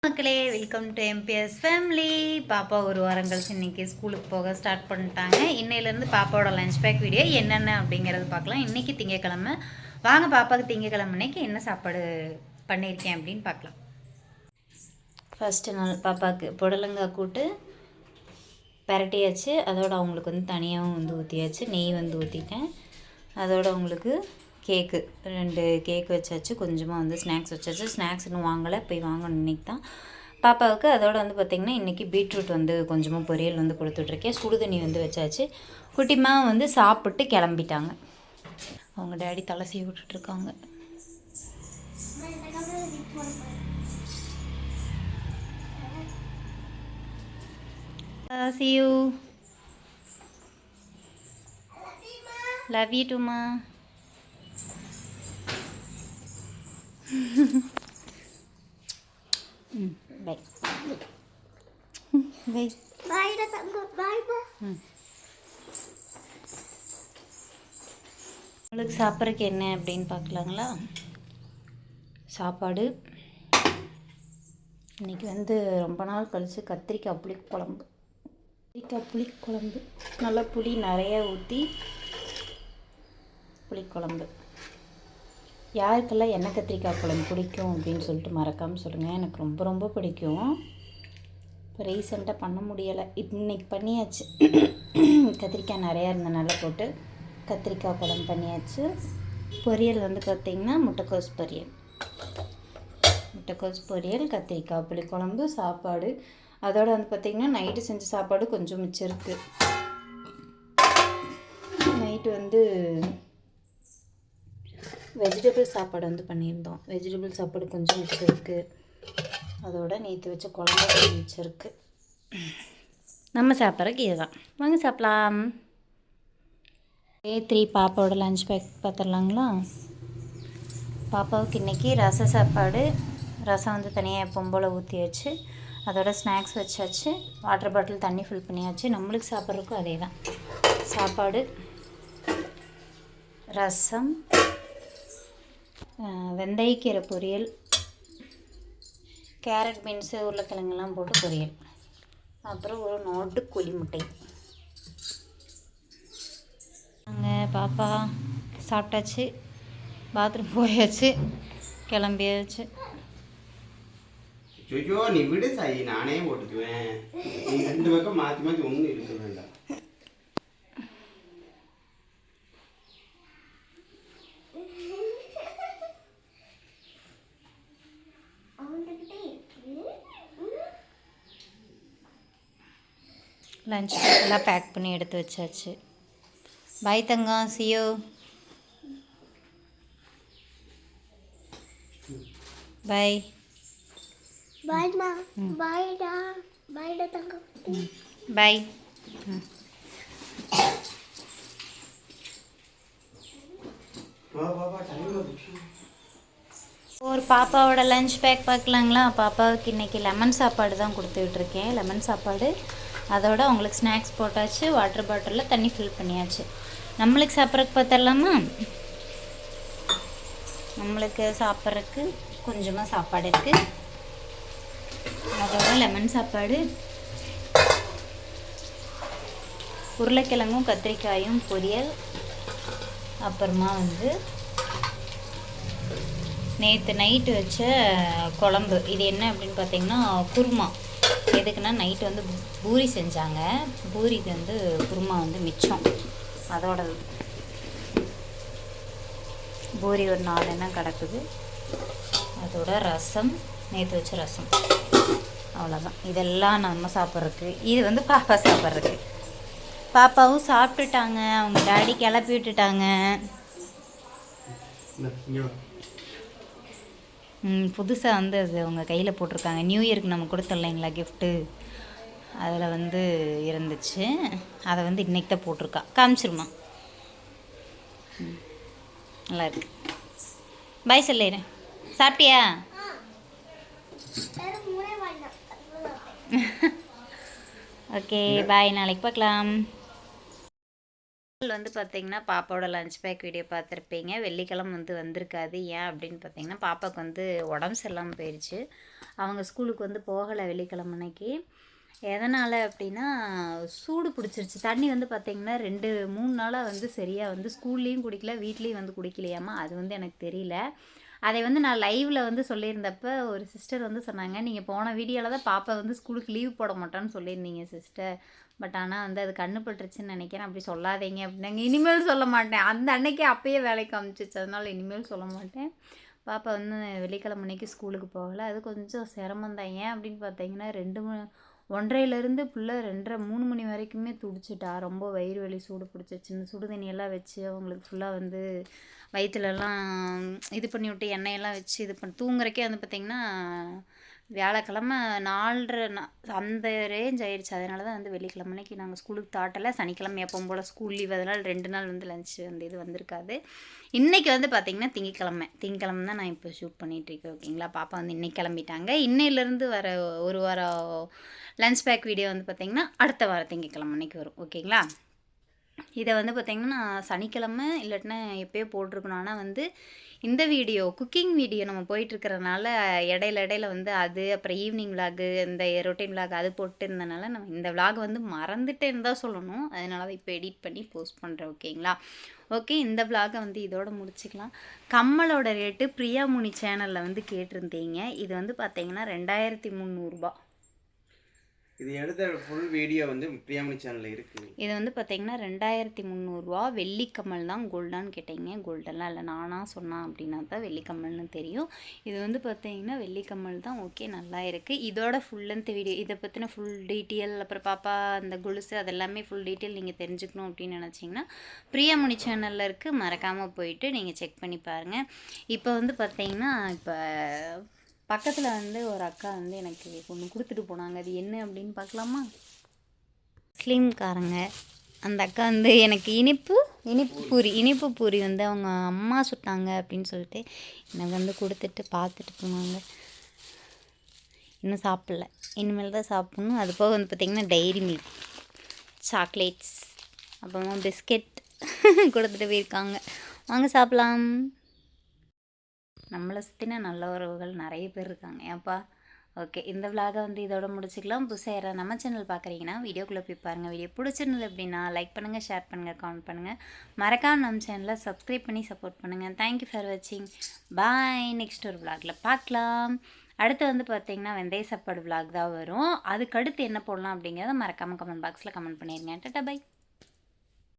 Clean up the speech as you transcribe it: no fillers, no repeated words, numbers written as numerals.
மக்களே, welcome to MBS family. பாப்பா ஒரு வாரம் கழிச்சு இன்றைக்கி ஸ்கூலுக்கு போக ஸ்டார்ட் பண்ணிட்டாங்க. இன்னையிலேருந்து பாப்பாவோட லஞ்ச் பேக் வீடியோ என்னென்ன அப்படிங்கிறது பார்க்கலாம். இன்றைக்கி திங்கக்கிழமை. வாங்க பாப்பாவுக்கு திங்கக்கிழமை அன்னைக்கு என்ன சாப்பாடு பண்ணியிருக்கேன் அப்படின்னு பார்க்கலாம். ஃபஸ்ட்டு நாள் பாப்பாவுக்கு புடலங்காய் கூட்டு பரட்டியாச்சு. அதோடு அவங்களுக்கு வந்து தனியாகவும் வந்து ஊற்றியாச்சு. நெய் வந்து ஊற்றிட்டேன். அதோடு அவங்களுக்கு கேக்கு 2 கேக் வச்சாச்சு. கொஞ்சமாக வந்து ஸ்நாக்ஸ் வச்சாச்சு. ஸ்நாக்ஸ் இன்னும் வாங்கலை, போய் வாங்கணும் இன்றைக்கி தான் பாப்பாவுக்கு. அதோடு வந்து பார்த்திங்கன்னா இன்றைக்கி பீட்ரூட் வந்து கொஞ்சமாக பொரியல் வந்து கொடுத்துட்ருக்கேன். சுடுதண்ணி வந்து வச்சாச்சு. குட்டிமா வந்து சாப்பிட்டு கிளம்பிட்டாங்க. அவங்க டேடி தலை சீவி விட்டுட்ருக்காங்க. See you. Love you too, ma. Bye. Bye. Bye dah tak good. Bye dah. உங்களுக்கு சாப்பிட்றதுக்கு என்ன அப்படின்னு பார்க்கலாங்களா? சாப்பாடு இன்றைக்கி வந்து ரொம்ப நாள் கழித்து கத்திரிக்காய் புளிக்குழம்பு. நல்லா புளி நிறைய ஊற்றி புளிக்குழம்பு. யாருக்கெல்லாம் எண்ணெய் கத்திரிக்காய் குழம்பு பிடிக்கும் அப்படின்னு சொல்லிட்டு மறக்காமல் சொல்லுங்கள். எனக்கு ரொம்ப ரொம்ப பிடிக்கும். இப்போ ரீசெண்டாக பண்ண முடியலை, இன்றைக்கி பண்ணியாச்சு. கத்திரிக்காய் நிறையா இருந்தனால போட்டு கத்திரிக்காய் குழம்பு பண்ணியாச்சு. பொரியல் வந்து பார்த்திங்கன்னா முட்டைக்கோஸ் பொரியல், கத்திரிக்காய் புளிக்குழம்பு, சாப்பாடு. அதோடு வந்து பார்த்திங்கன்னா நைட்டு செஞ்ச சாப்பாடு கொஞ்சம் மிச்சம் இருக்குது. நைட்டு வந்து வெஜிடபிள் சாப்பாடு வந்து பண்ணியிருந்தோம். வெஜிடபிள் சாப்பாடு கொஞ்சம் மிச்சம் இருக்குது. அதோட நேற்று வச்ச குழம்பு மிச்சம் இருக்குது. நம்ம சாப்பிட்றதுக்கு இதுதான். வாங்க சாப்பிட்லாம். A3 பாப்பாவோட லஞ்ச் பேக் பார்த்துடலாங்களா? பாப்பாவுக்கு இன்றைக்கி ரசம் சாப்பாடு. ரசம் வந்து தனியாக எப்பவும் போல் ஊற்றி வச்சு அதோட ஸ்நாக்ஸ் வச்சாச்சு. வாட்டர் பாட்டில் தண்ணி ஃபில் பண்ணியாச்சு. நம்மளுக்கு சாப்பிட்றதுக்கும் அதே தான். சாப்பாடு, ரசம், வெந்தயக்கீரை பொரியல், கேரட் பீன்ஸு உருளைக்கிழங்கெல்லாம் போட்டு பொரியல், அப்புறம் ஒரு நோட்டு குழி முட்டை. நாங்கள் பாப்பா சாப்பிட்டாச்சு, பாத்ரூம் போயாச்சு, கிளம்பியாச்சு. ஐயோ நீ விடு சாயி, நானே போட்டுக்குவேன். நீ 2 பக்கம் மாற்றி மாற்றி ஒன்றும் இருக்க வேண்டாம். லஞ்ச் எல்லாம் பேக் பண்ணி எடுத்து வச்சாச்சு. பாய் தங்கம், see you. Bye. Bye ma. Bye dah. Bye dah tangkap. பாய். ஒரு பாப்பாவோட லஞ்ச் பேக் பார்க்கலாங்களா? பாப்பாவுக்கு இன்றைக்கி லெமன் சாப்பாடு தான் கொடுத்துட்ருக்கேன். லெமன் சாப்பாடு. அதோடு அவங்களுக்கு ஸ்நாக்ஸ் போட்டாச்சு. வாட்டர் பாட்டிலில் தண்ணி ஃபில் பண்ணியாச்சு. நம்மளுக்கு சாப்பிட்றதுக்கு பார்த்துடலாமா? நம்மளுக்கு சாப்பிட்றதுக்கு கொஞ்சமாக சாப்பாடு இருக்குது. அதோட லெமன் சாப்பாடு, உருளைக்கிழங்கும் கத்திரிக்காயும் பொரியல், அப்புறமா வந்து நேற்று நைட்டு வச்ச குழம்பு. இது என்ன அப்படின்னு பார்த்திங்கன்னா குருமா. எதுக்குன்னா நைட்டு வந்து பூரி செஞ்சாங்க. பூரிக்கு வந்து குருமா வந்து மிச்சம். அதோட பூரி ஒரு 4 எண்ணம் கிடக்குது. அதோட ரசம், நேற்று வச்ச ரசம். அவ்வளோதான். இதெல்லாம் நம்ம சாப்பிட்றதுக்கு. இது வந்து பாப்பா சாப்பிட்றதுக்கு. பாப்பாவும் சாப்பிட்டுட்டாங்க. அவங்க டாடி கிளப்பி விட்டுட்டாங்க. புதுசாக வந்து அது அவங்க கையில் போட்டிருக்காங்க. நியூ இயருக்கு நம்ம கொடுத்தோம் இல்லைங்களா கிஃப்ட்டு, அதில் வந்து இருந்துச்சு. அதை வந்து இன்றைக்கி தான் போட்டிருக்கா. காமிச்சிருமா? நல்லா இருக்கு. பாய் சொல்லிடுறேன். சாப்பிட்டியா? ஓகே பாய், நாளைக்கு பார்க்கலாம். வந்து பார்த்திங்கன்னா பாப்பாவோட லஞ்ச் பேக் வீடியோ பார்த்துருப்பீங்க. வெள்ளிக்கிழமை வந்து வந்திருக்காது. ஏன் அப்படின்னு பார்த்திங்கன்னா பாப்பாவுக்கு வந்து உடம்பு சரியில்லாமல் போயிடுச்சு. அவங்க ஸ்கூலுக்கு வந்து போகலை வெள்ளிக்கிழமை அன்னைக்கு. எதனால் அப்படின்னா சூடு பிடிச்சிருச்சு. தண்ணி வந்து பார்த்திங்கன்னா 2-3 நாளாக வந்து சரியாக வந்து ஸ்கூல்லேயும் குடிக்கல, வீட்லேயும் வந்து குடிக்கலையாமா. அது வந்து எனக்கு தெரியல. அதை வந்து நான் லைவில் வந்து சொல்லியிருந்தப்ப ஒரு சிஸ்டர் வந்து சொன்னாங்க, நீங்கள் போன வீடியோவில் தான் பாப்பா வந்து ஸ்கூலுக்கு லீவ் போட மாட்டான்னு சொல்லியிருந்தீங்க சிஸ்டர். பட் ஆனால் வந்து அது கண்ணு பட்டுருச்சுன்னு நினைக்கிறேன். அப்படி சொல்லாதீங்க அப்படின்னாங்க. இனிமேல் சொல்ல மாட்டேன். அந்த அன்னைக்கு அப்பயே வேலைக்கு காமிச்சிச்சு, அதனால் இனிமேல் சொல்ல மாட்டேன். பாப்பா வந்து வெள்ளிக்கிழமை அன்னைக்கு ஸ்கூலுக்கு போகலை. அது கொஞ்சம் சிரமம் தான். ஏன் அப்படின்னு பார்த்தீங்கன்னா 1:30லேருந்து பிள்ளை 2:30-3 மணி வரைக்குமே துடிச்சிட்டா. ரொம்ப வயிறு வலி, சூடு பிடிச்சிச்சு. இந்த சுடு தண்ணியெல்லாம் வச்சு அவங்களுக்கு ஃபுல்லாக வந்து வயிற்றுலலாம் இது பண்ணி விட்டு எண்ணெயெல்லாம் வச்சு இது பண்ணி தூங்குறக்கே வந்து பார்த்திங்கன்னா வியாழக்கிழமை 4:30 அந்த ரேஞ்ச் ஆயிடுச்சு. அதனால தான் வந்து வெள்ளிக்கிழமை அன்னைக்கு நாங்கள் ஸ்கூலுக்கு தாட்டலை. சனிக்கிழமை எப்பவும் போல் ஸ்கூல் லீவ், அதனால் 2 நாள் வந்து லஞ்சு அந்த இது வந்திருக்காது. இன்றைக்கி வந்து பார்த்திங்கன்னா திங்கக்கிழமை தான் நான் இப்போ ஷூட் பண்ணிகிட்ருக்கேன். ஓகேங்களா. பாப்பா வந்து இன்றைக்கி கிளம்பிட்டாங்க. இன்னையிலேருந்து வர ஒரு வாரம் லஞ்ச் பேக் வீடியோ வந்து பார்த்திங்கன்னா அடுத்த வாரம் திங்கக்கிழமை அன்றைக்கி வரும். ஓகேங்களா. இதை வந்து பார்த்திங்கன்னா நான் சனிக்கிழமை இல்லாட்டினா எப்போயோ போட்டிருக்கணும். ஆனால் வந்து இந்த வீடியோ குக்கிங் வீடியோ நம்ம போயிட்டுருக்கிறனால இடையில வந்து அது அப்புறம் ஈவினிங் விலாகு இந்த ரொட்டீன் விலாக் அது போட்டு இருந்தனால நம்ம இந்த விலாக் வந்து மறந்துட்டேன்னு தான் சொல்லணும். அதனால தான் இப்போ எடிட் பண்ணி போஸ்ட் பண்ணுறேன். ஓகேங்களா. ஓகே, இந்த விலாகை வந்து இதோட முடிச்சுக்கலாம். கம்மலோட ரேட்டு பிரியாமுனி சேனலில் வந்து கேட்டிருந்தீங்க. இது வந்து பார்த்திங்கன்னா 2300 ரூபா. இது எடுத்த ஃபுல் வீடியோ வந்து பிரியாமணி சேனலில் இருக்குது. இது வந்து பார்த்திங்கன்னா 2300 ரூபா. வெள்ளிக்கம்மல் தான். கோல்டான்னு கேட்டீங்க. கோல்டெல்லாம் இல்லை, நானாக சொன்னேன் அப்படின்னா தான் வெள்ளிக்கம்மல்னு தெரியும். இது வந்து பார்த்திங்கன்னா வெள்ளிக்கம்மல் தான். ஓகே, நல்லா இருக்குது. இதோட ஃபுல் லென்த் வீடியோ, இதை பற்றின ஃபுல் டீட்டெயில், அப்புறம் பாப்பா அந்த கொலுசு அதெல்லாமே ஃபுல் டீட்டெயில் நீங்கள் தெரிஞ்சுக்கணும் அப்படின்னு நினச்சிங்கன்னா பிரியாமணி சேனலில் இருக்குது. மறக்காமல் போயிட்டு நீங்கள் செக் பண்ணி பாருங்கள். இப்போ வந்து பார்த்திங்கன்னா இப்போ பக்கத்தில் வந்து ஒரு அக்கா வந்து எனக்கு ஒன்று கொடுத்துட்டு போனாங்க. அது என்ன அப்படின்னு பார்க்கலாமா. முஸ்லீம்காரங்க. அந்த அக்கா வந்து எனக்கு இனிப்பு பூரி வந்து அவங்க அம்மா சுட்டாங்க அப்படின்னு சொல்லிட்டு எனக்கு வந்து கொடுத்துட்டு பார்த்துட்டு போனாங்க. இன்னும் சாப்பிடல, இனிமேல் தான் சாப்பிட்ணும். அது போக வந்து பார்த்திங்கன்னா டைரி மில்க், சாக்லேட்ஸ், அப்புறமா பிஸ்கெட் கொடுத்துட்டு போயிருக்காங்க. வாங்க சாப்பிட்லாம். நம்மளை சுற்றின நல்ல உறவுகள் நிறைய பேர் இருக்காங்க. ஏன்ப்பா. ஓகே, இந்த விலாகை வந்து இதோட முடிச்சுக்கலாம். புதுசாக யாராவது நம்ம சேனல் பார்க்குறீங்கன்னா வீடியோக்குள்ளே போய் பாருங்கள். வீடியோ பிடிச்சிருந்தது அப்படின்னா லைக் பண்ணுங்கள், ஷேர் பண்ணுங்கள், கமெண்ட் பண்ணுங்கள். மறக்காம நம்ம சேனலை சப்ஸ்கிரைப் பண்ணி சப்போர்ட் பண்ணுங்கள். தேங்க்யூ ஃபார் வாட்சிங். பாய். நெக்ஸ்ட் ஒரு விலாகில் பார்க்கலாம். அடுத்து வந்து பார்த்திங்கன்னா வெந்தய சாப்பாடு விலாக் தான் வரும். அதுக்கடுத்து என்ன போடலாம் அப்படிங்கிறத மறக்காமல் கமெண்ட் பாக்ஸில் கமெண்ட் பண்ணிடுங்க. டாடா, பை.